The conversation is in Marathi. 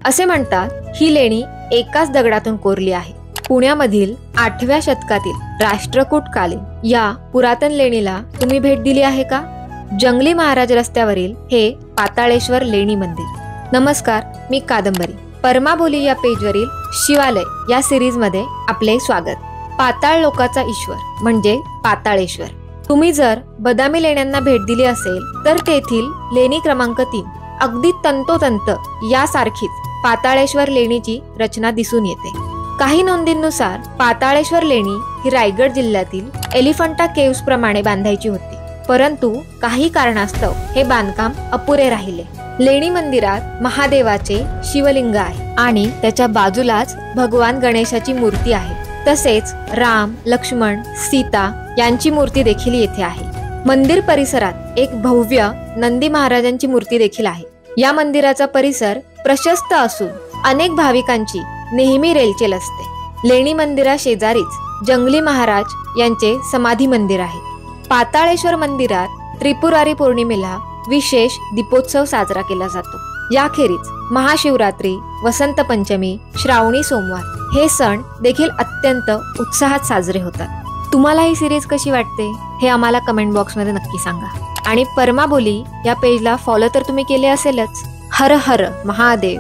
असे म्हणतात ही लेणी एकाच दगडातून कोरली आहे। पुण्यामधील 8व्या शतकातील राष्ट्रकूटकालीन या पुरातन लेणीला तुम्ही भेट दिली आहे का? जंगली महाराज रस्त्यावरील हे पाताळेश्वर लेणी मंदिर। नमस्कार, मी कादंबरी। परमाबोली या पेजवरील शिवालय या सिरीज मध्ये आपले स्वागत। पाताळ लोकाचा ईश्वर म्हणजे पाताळेश्वर। तुम्ही जर बदामी लेण्यांना भेट दिली असेल तर तेथील लेणी क्रमांक 3 अगदी तंतोतंत यासारखीच पाताळेश्वर लेणीची रचना दिसून येते। काही नोंदींनुसार पाताळेश्वर लेणी ही रायगड जिल्ह्यातील एलिफंटा केव्स प्रमाणे बांधायची होती, परंतु काही कारणास्तव हे बांधकाम अपुरे राहिले। लेणी मंदिरात महादेवाचे शिवलिंग आहे आणि त्याच्या बाजूलाच भगवान गणेशाची मूर्ती आहे। तसेच राम, लक्ष्मण, सीता यांची मूर्ती देखील येथे आहे। मंदिर परिसरात एक भव्य नंदी महाराजांची मूर्ती देखील आहे। या मंदिराचा परिसर प्रशस्त असून अनेक भाविकांची नेहमी रेलचेल असते। लेणी मंदिरा शेजारीच जंगली महाराज यांचे समाधी मंदिर आहे। पाताळेश्वर मंदिरात त्रिपुरारी पौर्णिमेला विशेष दीपोत्सव साजरा केला जातो। याखेरीज महाशिवरात्री, वसंत पंचमी, श्रावणी सोमवार हे सण देखील अत्यंत उत्साहात साजरे होतात। तुम्हाला ही सिरीज कशी वाटते हे आम्हाला कमेंट बॉक्स मध्ये नक्की सांगा आणि परमाबोली या पेजला फॉलो तर तुम्ही केले असेलच। हर हर महादेव।